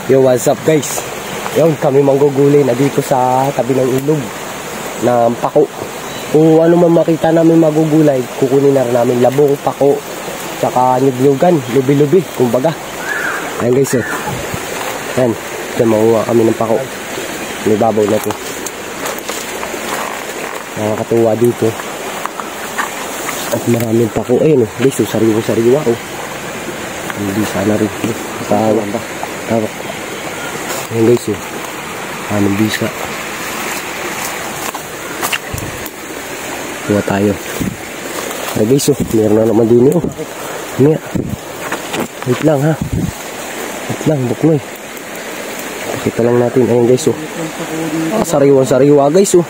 Yo, what's up guys? Yun, kami manggugulay na dito sa tabi ng ilog ng pako. Kung ano man makita namin magugulay, kukunin na rin namin labong, pako, tsaka nyugyugan, lubi-lubi, kumbaga. Ayan guys, oh. Ayan, dyan makuha kami ng pako. May babaw na ito. Nakakatuwa dito. At maraming pako. Ayun, oh. Guys, oh, sariwa-sariwa, oh. Hindi sana rin. Tawag ba? Tawag. Ayan guys, oh. Anong bisa. Kuha tayo. Ayan guys, oh. Meron na naman din, oh. Ano. Wait lang, ha. Wait lang, buknoy. Pakita lang natin. Ayan guys, oh. Sariwa-sariwa guys, oh.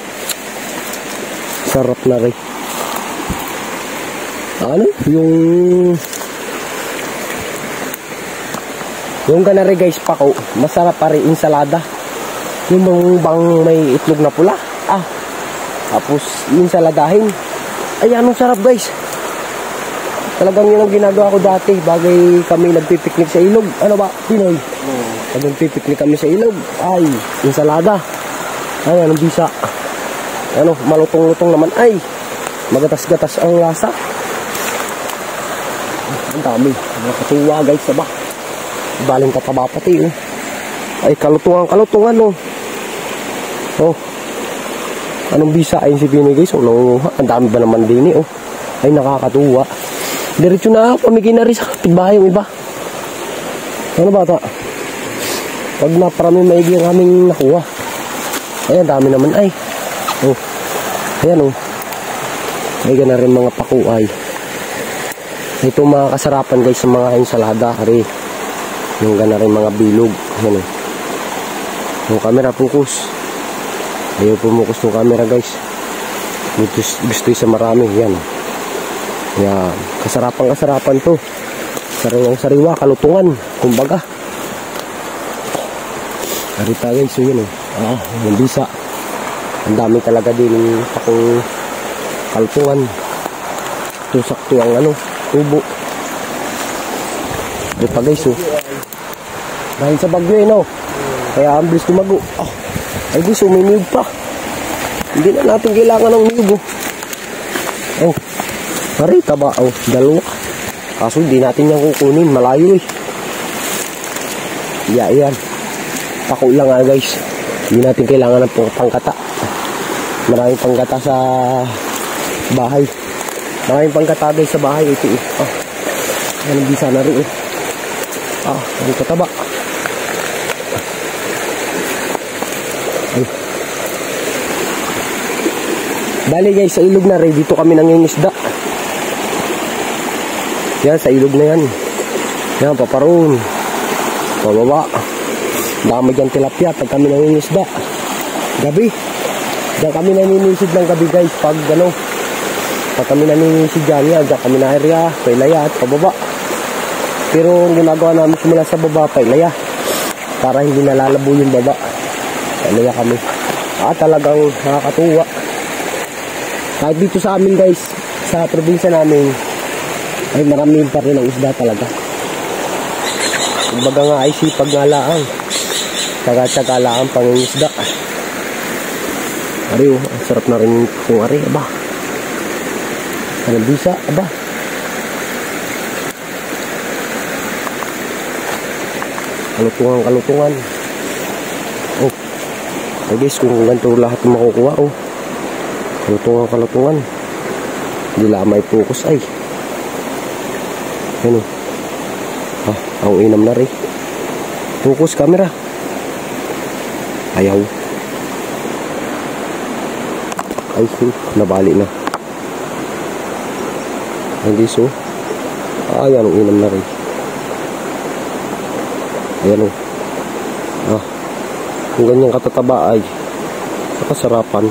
Sarap na rin. Ano? Yung ganari guys, pako, masarap pa rin insalada. Yung bang may itlog na pula. Tapos insaladahin. Ay, anong sarap guys. Talagang yun ang ginagawa ko dati bagay kami nagpipiknik sa ilog. Ano ba, Pinoy? Pag nagpipiknik kami sa ilog, ay, insalada. Ay, anong bisa. Ano, malutong-lutong naman. Ay, magatas-gatas ang lasa. Ang dami. Nakatuwa guys, diba? Baling kataba pati, oh. Ay, kalutungan, oh. Oh. Anong bisa? Ayun si Pinoy, guys. Oh, ang dami ba naman din, oh. Ay, nakakatuwa. Diretso na, pamigay na rin sa kapitbahay yung iba. Ano ba ito? Pag naparami maigi ang aming nakuha. Ay, ang dami naman, ay. Oh. Ayan, oh. Ay, gana rin mga pakuay. Ito mga kasarapan, guys, sa mga ensalada, ari. Yung gana rin mga bilog. Yan, eh. Yung camera focus. Ayaw pumukus yung camera guys. Gusto sa marami. Yan. Yan. Kasarapan to. Sariwang-sariwa. Kalutungan. Kumbaga. Narita guys. So yun, eh. Yung bisa. Ang dami talaga din akong kalutungan. Sakto ang tubo. Ito pa guys, oh. Dahil sa bagyo, no? Kaya ang bilis tumago. Ay guys, may niyog pa. Hindi na natin kailangan ng niyog, oh. Marita ba? Oh, dalawa. Kaso hindi natin yung kukunin. Malayo, eh. Yan. Pako lang, guys. Hindi natin kailangan ng pangkata. Maraming pangkata sa bahay. Maraming pangkata guys sa bahay. Ito, eh. Anong bisa na rin, eh. Ang kataba. Ay. Bali guys, sa ilog na rin, dito kami nangingisda. Yan, sa ilog na yan. Yan, paparoon. Pababa. Dami dyan tilapia pag kami nangingisda. Gabi. Diyan kami naninisid ng gabi guys. Pag kami naninisid dyan, dyan kami na area, pailaya at pababa. Pero ang ginagawa namin simula sa baba, pailaya. Para hindi nalalabo yung baba. Pailaya kami. Talagang nakakatuwa. Kahit dito sa amin guys, sa probinsya namin, ay marami pa rin ang isda talaga. Kumbaga nga ay sipag nga laang. Tsaga-tsaga laang pangingisda. Ari, oh, ang sarap na rin kung ari, aba. Anong bisa, aba. Kalutungan. Oh. Ay guys, kung ganito lahat makukuha, oh. Kalutungan. Hindi lang may focus, ay. Ano? Ang inam na rin. Focus camera. Ayaw. Ay, nabali na. Hindi so. Ayan, ang inam na rin. Ayan, oh. Kung ganyang katataba ay nakasarapan.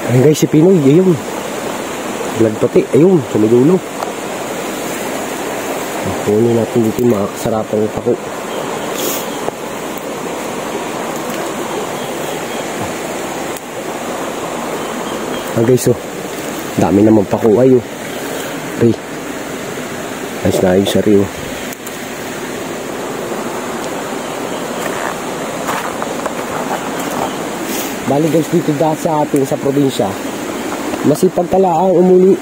Ayun guys, si Pinoy, ayun. Lagpati, ayun, sa may dulo. Kunin natin dito yung mga kasarapan ng pako. Guys, oh. Dami naman pakuay, oh. Okay. Ayos na ayos sari oh. Bali guys, dito dahil sa atin sa probinsya, masipag kalaang umuli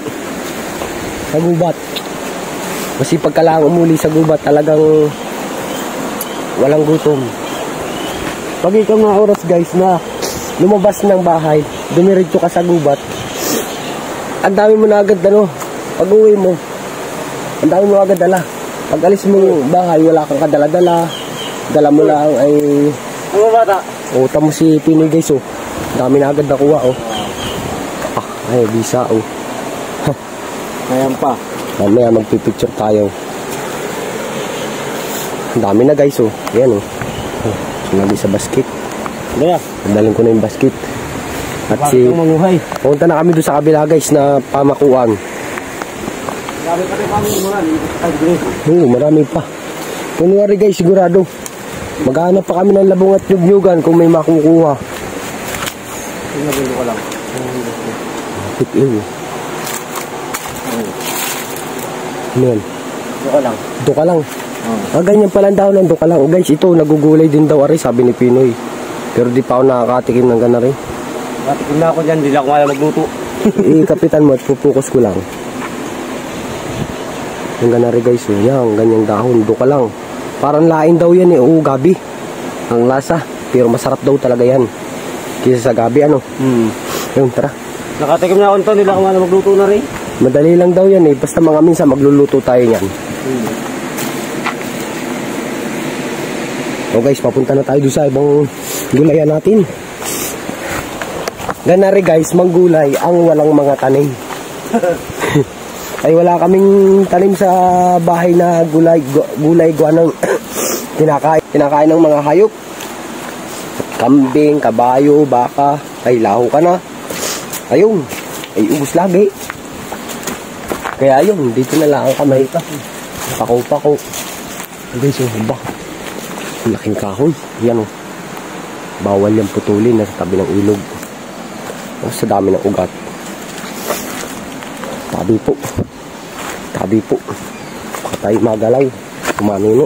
sa gubat. Masipag kalaang umuli sa gubat, talagang walang gutom. Pag ikaw nga oras guys na lumabas ng bahay, dumiretso ka sa gubat, ang dami mo na agad pag uwi mo, ang dami mo agad dala. Pag alis mo yung bahay, wala kang kadala-dala, dala mo lang ay Ano bata? tamo si Pinoy guys oh. Dami na agad nakuha oh. Ay bisa oh. Ayan pa. Mamaya magpipicture tayo. Ang dami na guys oh. Ayan oh. Sinabi sa basket. Kaya, Dalhin ko na yung basket. At bakit si kang manguhay? punta na kami doon sa kabila guys na pamakuan. Grabe pa rin kami mga Marami pa. Kunwari guys, sigurado maghanap pa kami ng labong at nyug-nyugan kung may makukuha. Tingnan ko lang. Tik-in. Ano yan? Ito lang. Doon ka lang. Ganyan pala daw lang, doon ka lang. Guys, ito, nagugulay din daw, ari, sabi ni Pinoy. Pero di pa ako nakakatikim ng gana rin. Matikim na ako dyan, hindi lang ako kaya magluto. Kapitan mo at pupukus ko lang. Yung gana rin guys, yan, ganyang dahon, doon ka lang. Parang lain daw yan oo, gabi. Ang lasa, pero masarap daw talaga yan. Kisa sa gabi, ano? Yun, tara. Nakatikim na ako nito, hindi lang ako kaya magluto na rin. Madali lang daw yan eh, basta mga minsan magluluto tayo yan. So guys, papunta na tayo doon sa ibang gulayan natin. Ganari guys, manggulay ang walang mga tanim. Ay wala kaming tanim sa bahay na gulay guanang kinakain ng mga hayop. Kambing, kabayo, baka, ay laho ka na. Ayun, ay ubos lagi. Kaya yun, dito na lang kami. Pako-pako. Guys, ba? Laking kahoy. Yan o. Bawal yung putulin na sa tabi ng ilog. Sa dami ng ugat. Tabi po. Tabi po. Baka tayo magalaw. Kumanuno.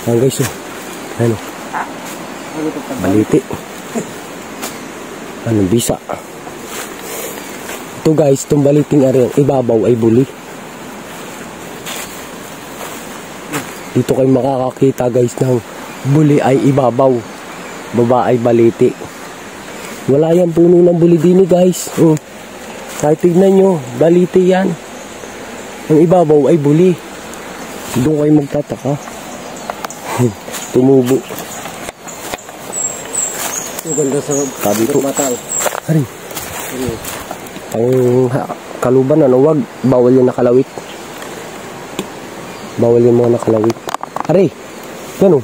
Ayan guys o. Ayan o. Baliti. Anong bisa? Ito guys, itong baliting ari, ibabaw ay buli. Dito kayo makakakita guys ng buli ay ibabaw, baba ay baliti. Wala yan puno ng buli din guys. Kahit tignan nyo, baliti yan. Ang ibabaw ay buli. Doon kayo magtataka. Tumubo. Ang ganda sa Sabi ko. batang. Ari. Ang kaluban wag bawal yung nakalawit. Bawal yung mga nakalawit. Ari. Yan o.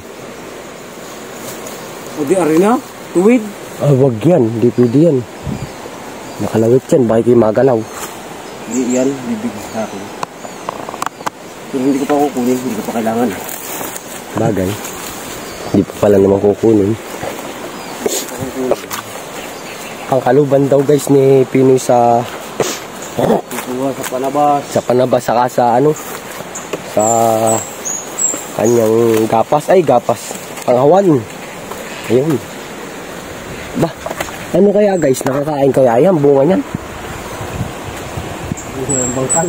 O di arena? Tuwid? Wag yan, hindi pwede yan. Nakalawit yan, bakit kayo magalaw? Hindi yan, bibigyan sa akin. Pero hindi ko pa kukunin, hindi ko pa kailangan. Bagay. Hindi pa pala naman kukunin. Ang kaluban daw guys ni Pinoy sa Sa Panabas. sa Panabas saka sa ano sa kanyang gapas panghawan. Ayun. Ba, ano kaya guys, nakakain kaya yan bunga niyan? Bunga ng bangkal.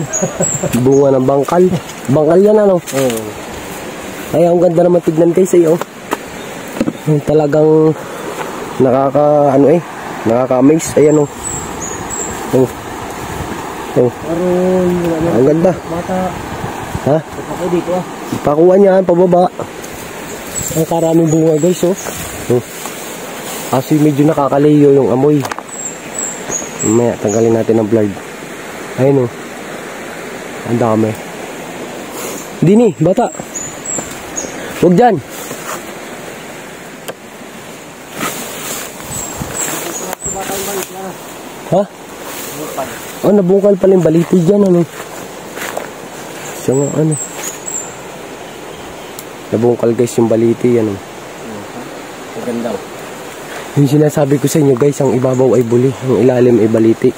Bunga ng bangkal. Bangkal yan ano? Oo. Ay, ang ganda naman tignan guys oh. Talagang nakaka-amaze. Ayan oh. Aron, Ang ganda. bata. Ha? Ako dito ah. Pakuha niya pababa. Ang karaming bunga guys oh. Kasi medyo nakakalayo yung amoy. Mamaya tanggalin natin ang blurred. Ayun oh. Ang dami. Dini, bata. Huwag dyan. Ha? Oh, nabungkal pala yung baliti dyan, ano? Siya nga, ano? Nabungkal guys yung baliti, ano? Maganda. Yung sinasabi ko sa inyo guys, ang ibabaw ay buli, ang ilalim ay baliti.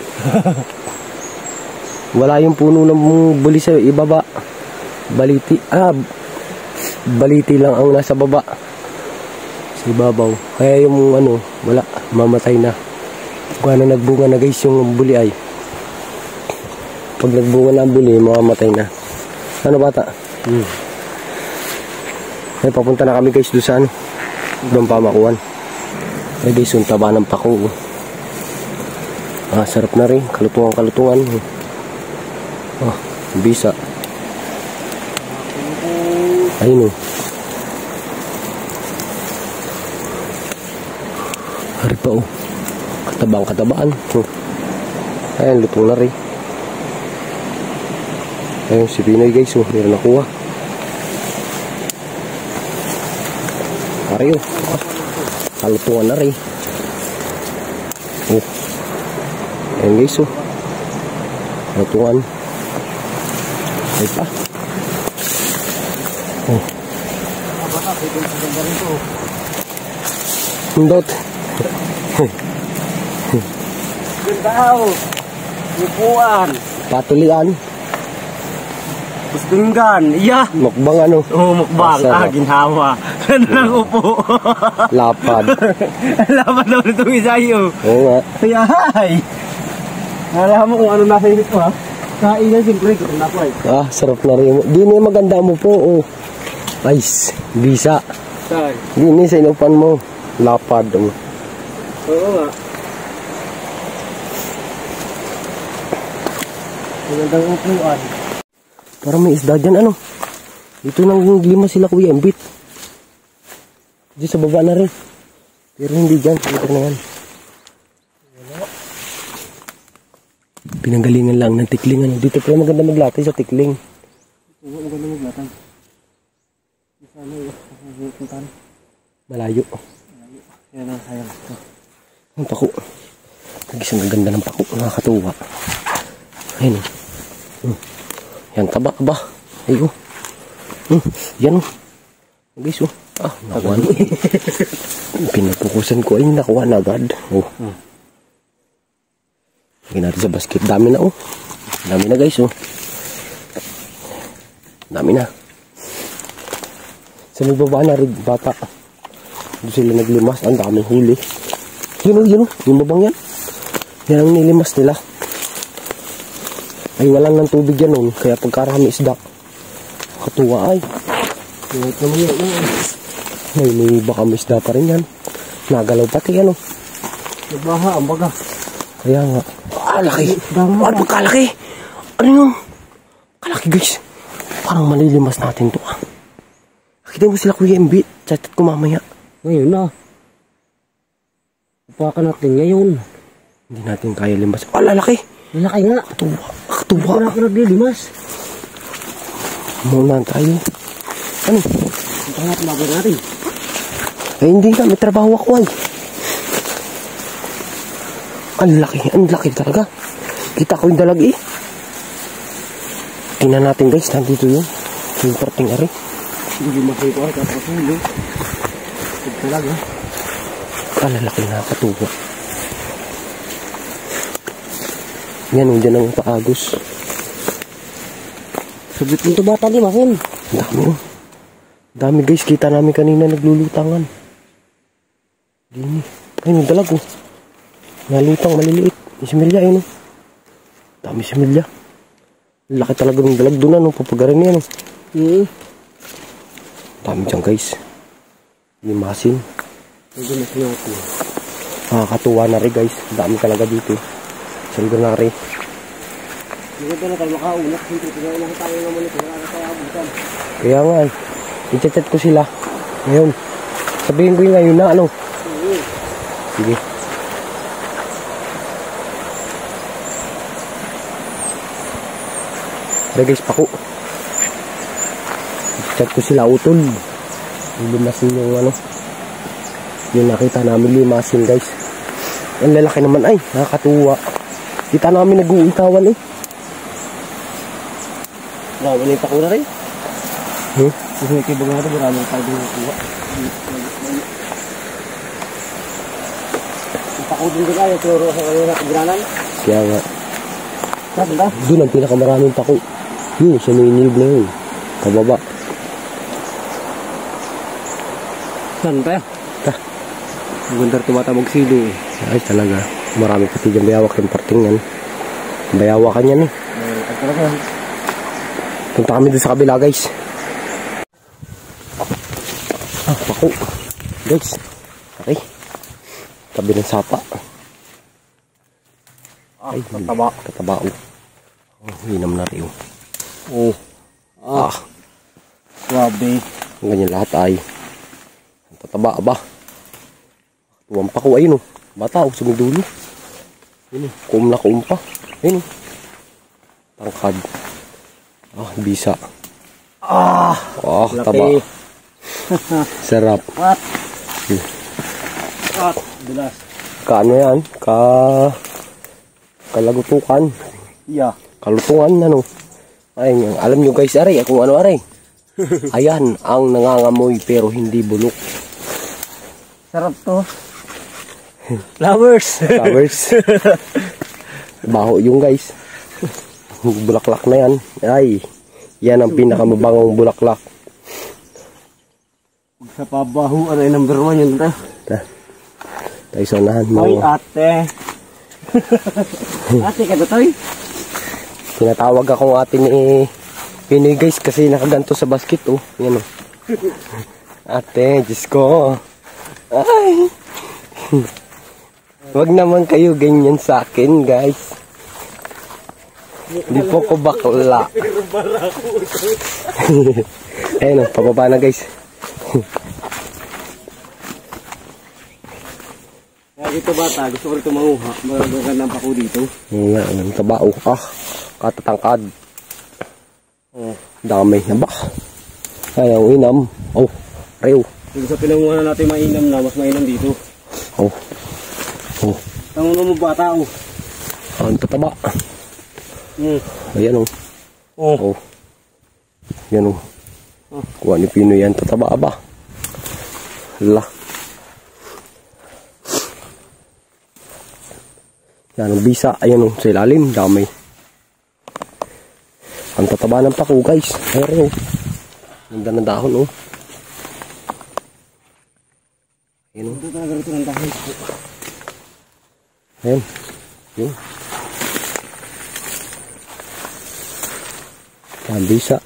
Wala yung puno ng buli sa ibaba. baliti lang ang nasa baba. Sa ibabaw. Kaya yung ano, wala, mamatay na. Kung ano nagbunga na guys yung buli ay. Pag nagbunga na ang buli, mamamatay na. Ano bata? Ay, papunta na kami guys doon sa ano. Doon pamakuan. Ay guys, yung taba ng pako. Sarap na rin. Kalutungan. Bisa. Ayun o. Hari pa o. Katabaan. Ayan, lutong na rin. Ayun, si Pinoy guys o. Meron nakuha. Hari o. Kalutungan na rin. Ayan guys o. Kalutungan. Ay pa. Hindot. Gandao. Upuan. Patulian. Pustinggan. Iya. Mukbang ano. Mukbang. Ginhawa. Ganda ng upo. Lapad. Lapad daw nitong isa yun. Oo nga. Ay. Alam mo kung ano nasa init ko ha. Kainan siyempre. Kung na po ay. Sarap na rin. Di na maganda mo po. Ice. Bisa. Saan? Di na sa inupan mo. Lapad. Oo nga. Magandang upuan. Parang may isda dyan ano. Dito nang lima sila Kuya Embit. Dito sa baba na rin. Pero hindi dyan. Dito na yan. Pinanggalingan lang ng tikling ano. Dito pala maganda maglatay sa tikling. Oo, maganda maglatay. Sana yung Malayo. Yan ang sayang. Ang pako. Nagisang gaganda ng pako. Nakakatuwa. Ayun. Yan taba ba? Ayo. Yan. Guys nakuha na. Pinapukusan ko ay nakuha na agad. Lagyan natin sa basket. Dami na Dami na guys Dami na. Sa may baba na rin bata. Doon sila naglimas. Ang daming huli. Yun yung babang yan. Yan ang nilimas nila. Ay walang ng tubig yan nun. Kaya pagkarami isda. Katuwa ay. Ingat naman yun. May baka may isda pa rin yan. Nagalaw pati yan Nagbaha ang baga. Kaya nga. Laki. Ano kalaki? Ano yun? Kalaki guys. Parang malilimas natin to Nakita mo sila Kuya Embit. Chat ko mamaya. Ngayon na. Upakan natin ngayon. Hindi natin kaya limas. Lalaki. Lalaki nga. Katuwa. Hindi na ako naglilimas. Muna tayo. Ano? Ito nga tumagal natin. Ay hindi nga. May trabaho ako Ang laki talaga. Kita ko yung dalag Tingnan natin guys. Nandito yun. Yung parting ari. Hindi makita ko tapos huli. Ito talaga. Lalaki na katuwa. Yan, dyan ang paagos. Sabit nito bata di makin. Dami guys, kita namin kanina naglulutangan. Dini. Ayun, yung dalag Nalutang, maliliit. Yung similya, Dami similya. Laki talaga ng dalag doon, papagaran niya, Dami dyan guys. Limasin. Limas natin. Nakakatuwa na rin guys. Dami talaga dito. Sa lugar na rin. Hindi ko na tayo makaunak. Hindi ko na tayo naman ito. Kaya nga i-chat ko sila. Ngayon. Sabihin ko yung ngayon na Sige. Guys, pako. I-chat ko sila utol. Limasin yung yung nakita namin limasin guys. Ang lalaki naman ay nakakatuwa. Kita namin nag-uuntawan Marami na yung pako na rin. Kasi may kibag natin marami tayo din nakuha. Yung pako din din tayo. Turo sa kanina kagranan. Kaya nga. Saan ba? Doon ang pinakamaraming pako. Yun, sa may nilog na yun. Pababa. Saan tayo? Magandang tumatabog silo eh. Ay talaga. Marami pati dyan bayawak yung parting yan. Bayawakan yan eh. Talaga. Punta kami doon sa kabila guys. Pako. Guys. Okay. Tabi ng sapa. Ay, tataba. Tataba oh. Hinam na rin oh. Grabe. Ganyan lahat ay. Tataba ba? Tuwang pa ko ayun oh. Bata oh, sumidulo. Ayun oh, kuum na kuum pa. Ayun oh. Tangkad. Bisa. Taba. Sarap. Bilas. Kaano yan? Kalagutukan. Yeah. Kalutungan ano. Ay, alam nyo guys, aray, kung ano aray. Ayan, ang nangangamoy pero hindi bulok. Sarap to. Flowers. Flowers. Baho yung guys. Bulaklak na yan. Ay, yan ang pinakamabangong bulaklak. Sa pabaho, ano yung number 1 yun tayo? Tayo sa unahan. Ay, ate. Ate ka doon? Tinatawag akong ate ni Pinoy guys kasi nakaganto sa basket oh. Yan oh. Ate, Diyos ko. Ay. Wag naman kayo ganyan sa akin guys. Hindi po ko bakla. Ayun oh, pababa na guys. Dito bata, gusto ko rito manguha. Magagandang pa ko dito. Ang tabao. Katatangkad. Dami na ba? Ay, ang inam. Rew. Kung sa pinanguha na natin mainam na, mas mainam dito. Tangunan mo bata Ang tataba. Ayan o. Yan o. Kuha ni Pino yan. Tataba ba? Hala. Yan ang bisa. Ayan o. Sa ilalim. Dami. Ang tataba ng pako guys. Ayan o. Ganda ng dahon o. Ayan o. Ito talaga rito ng dahon. Ayan. Ayan. Yan, bisa.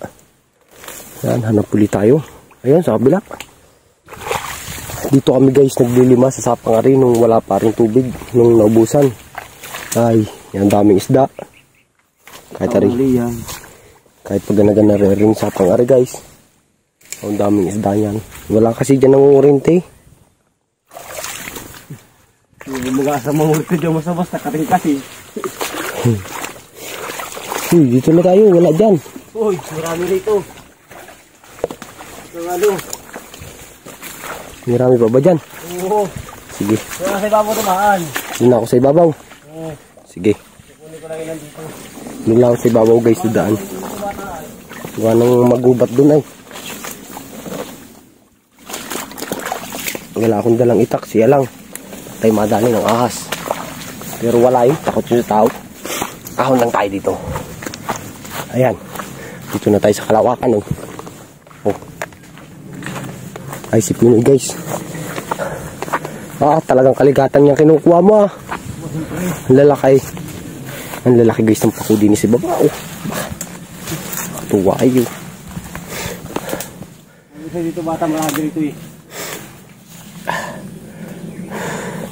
Yan, hanap ulit tayo. Ayan, sa kabila. Dito kami guys, naglilima sa sapangari nung wala pa rin tubig, nung naubusan. Ay, yan daming isda. Kahit pag ganagan na rin sapangari guys. Ang daming isda yan. Wala kasi dyan nangungurente. Mag-asa mamulito dyan masabas, nakating kasi. Dito na tayo, wala dyan. Uy, marami rito. Ano? Marami pa ba dyan? Oo. Sige. Wala sa ibabaw tumaan. Doon na ako sa ibabaw. Sige. Kukunin ko lang ilan dito. Doon lang ako sa ibabaw guys, dudaan. Gawa nang magubat doon ay. Wala akong dalang itak, siya lang. Tayo madali ng ahas. Pero wala yun, takot yun sa tao. Ahon lang tayo dito. Ayan. Dito na tayo sa kalawakan oh. Ay si Pinoy guys. Talagang kaligatan niyang kinukuha mo Ang lalaki. Ang lalaki guys ng pako din si baba Tuwa ayo. Dito bata marami rito eh.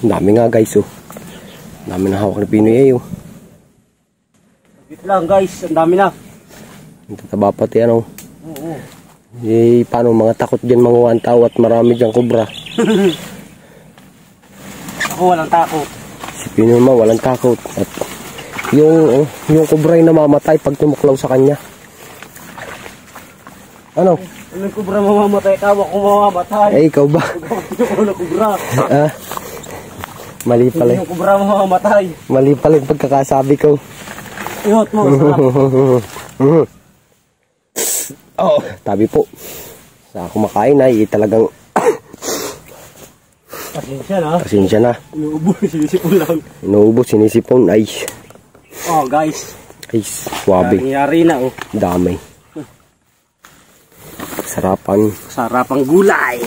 Ang dami nga guys oh. Ang dami na hawak na Pinoy eh oh. Dito lang guys, ang dami na. Ang tataba pati ano. Oo. Paano mga takot dyan mga wantaw at marami dyan kubra. Ako walang takot. Si Pino naman walang takot. At yung kubra ay namamatay pag tumuklaw sa kanya. Ano? Yung kubra mamamatay, tawa ko mamamatay. Eh ikaw ba? Ako na kubra. Mali pala. Yung kubra mamamatay. Mali pala yung pagkakasabi ko. Ihot mo, sarap. Tabi po. Sa kumakain ay talagang pasensya na. Inuubos, sinisipon. Ay. Guys. Ay, swabe. Nangyari na Dami. Sarapang gulay.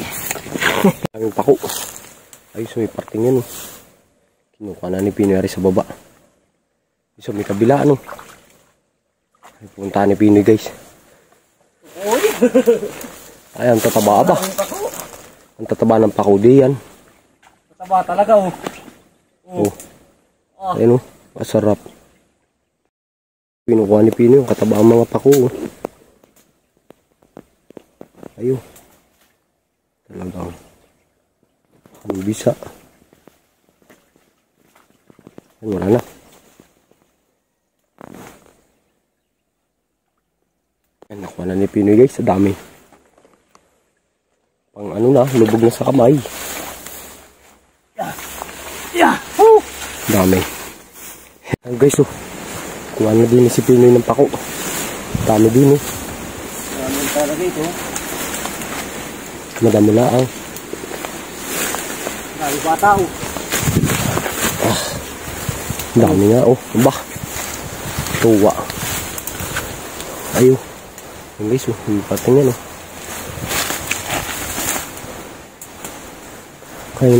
Ang pako. Ayos, may parting yan. Kinuha na ni Pinoy sa baba. So, may kabila, ano. Ay, punta ni Pinoy, guys. Ay, ang tataba ba? Ang tataba ng pako di yan. Tataba talaga, oh. Ayun, masarap. Pinukuha ni Pinoy yung kataba ang mga pako. Ayun. Talagang ang bisa. Ayun, wala na. Ay, nakuha na ni Pinoy, guys. Sa dami. Pang ano na, lubog na sa kamay. Dami. Ayun, guys, oh. Kuha na din si Pinoy ng pako. Dami din, oh. Dami talaga ito. Madami lang. Dami bata, oh. Dami nga, oh. Bah. Tuwa. Ayun. Ayun, guys, oh. Yung pating yan, oh. Kaya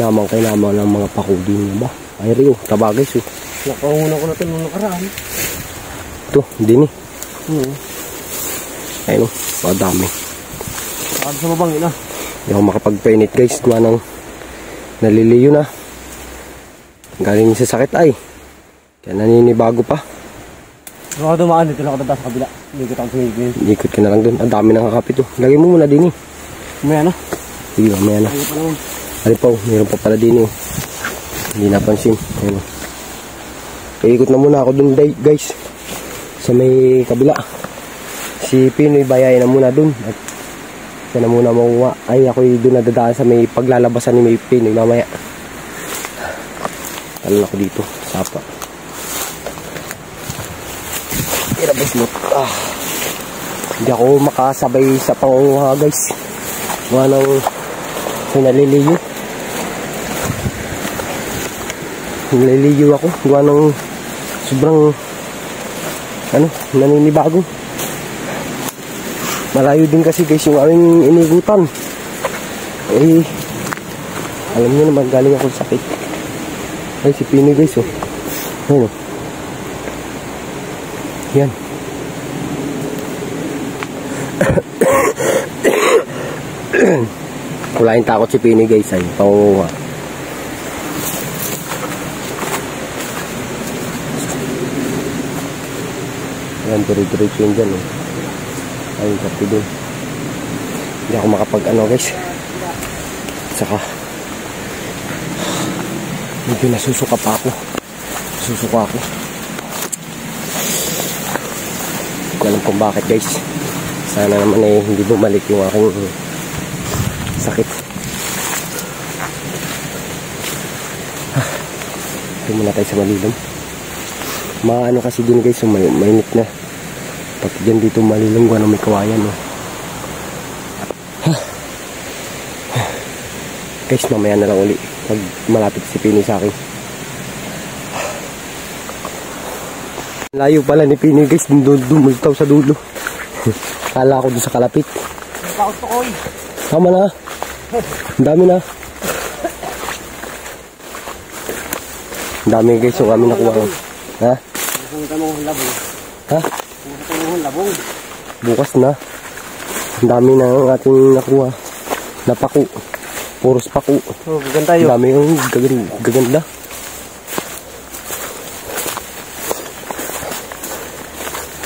naman ng mga pako din, ba? Ay, rin, oh. Taba, guys, oh. Nakahunan ko na ito nung nakaraan. Ito, hindi ni. Ayun, madami. Saan sa mabangin na? Hindi ako makapag-painit, guys. Gawa ng naliliyo na. Galing sa sakit ay. Kaya naninibago pa. Baka dumaan dito lang ako sa kabila. Ikot ako tumigil. Ikot ka na lang dun. Ang dami ng kakapit, oh. Lagay mo muna din, eh. May ano? Sige, may ano. Ayun pa naman. Ay pa, oh. Mayroon pa pala din, oh. Hindi napansin. Ayun, oh. Ikot na muna ako dun, guys. Sa may kabila. Si Pinoy bayayin na muna dun. At siya na muna makuha. Ay, ako'y dun nadadaan sa may paglalabasan ni may Pinoy mamaya. Talon ako dito. Sapa. Irabas mo. Hindi ako makasabay sa pangunguha, guys. Mga nang naliliyo. Naliliyo ako. Gawa ng sobrang naninibago. Malayo din kasi, guys, yung aming inigutan. Eh, alam niyo naman, galing ako sa sakit. Ay, si Pinoy, guys, oh. Ayun, oh. Yan. Wala yung takot si Pinoy, guys, ay pangunguha. Ayan, tuloy-tuloy yun dyan, oh. Ayun, kapi dun. Hindi ako makapag-ano, guys. Saka medyo nasusuka pa ako. Nasusuka ako. Hindi ko alam kung bakit, guys. Sana naman eh hindi bumalik yung aking sakit. Ito muna tayo sa malilim. Maano kasi din, guys, so mainit na. Pag dyan dito malilim ko, may kawayan, no? Guys, mamaya na lang uli pag malapit si Pinoy sa akin. Layo pala ni Pinoy, guys. Dumultaw sa dulo. Kala ko doon sa kalapit. Takot ko, oy. Tama na. Ang dami na. Ang dami, guys, so kami nakuha. Ha? Pumunta mo ng labong. Ha? Pumunta mo ng labong. Bukas na. Ang dami na ang ating nakuha. Napako. Puros pako. Oh, gaganda yun. Ang dami yung gaganda.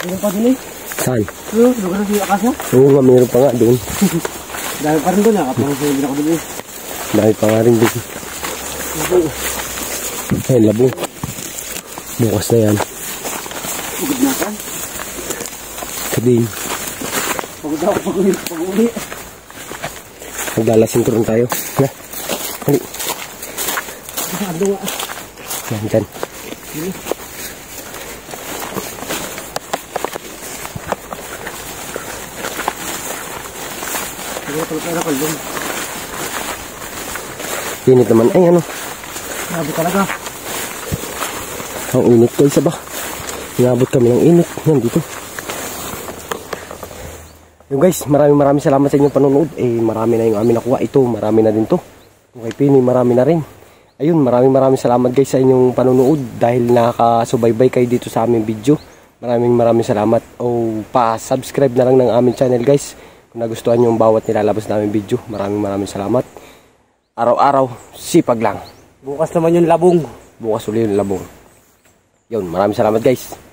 Meron pa din eh. Saan? Lugar na si Akasya. Oo nga, mayroon pa nga doon. Dahil pa rin doon, nakapangusin ako doon eh. Dahil pa nga rin doon. Ayun, labo. Bukas na yan. Pagod na ka? Kading. Pagod ako pag-uli. Maglalasinturon tayo. Na, hali. Ano nga? Yan, dyan. Init naman. Ay, ano? Grabe talaga. Ang init, guys, ba? Inabot kami ng init. Yan, dito. Yung guys, maraming salamat sa inyong panonood. Marami na yung amin nakuha. Ito, marami na din to. Kay Pinoy, marami na rin. Ayun, maraming salamat guys sa inyong panonood dahil nakakasubaybay kayo dito sa aming video. Maraming salamat. Pa-subscribe na lang ng aming channel guys kung nagustuhan nyo yung bawat nilalabas namin video. Maraming salamat. Araw-araw, sipag lang. Bukas naman yung labong. Bukas uli yung labong. Yun, maraming salamat guys.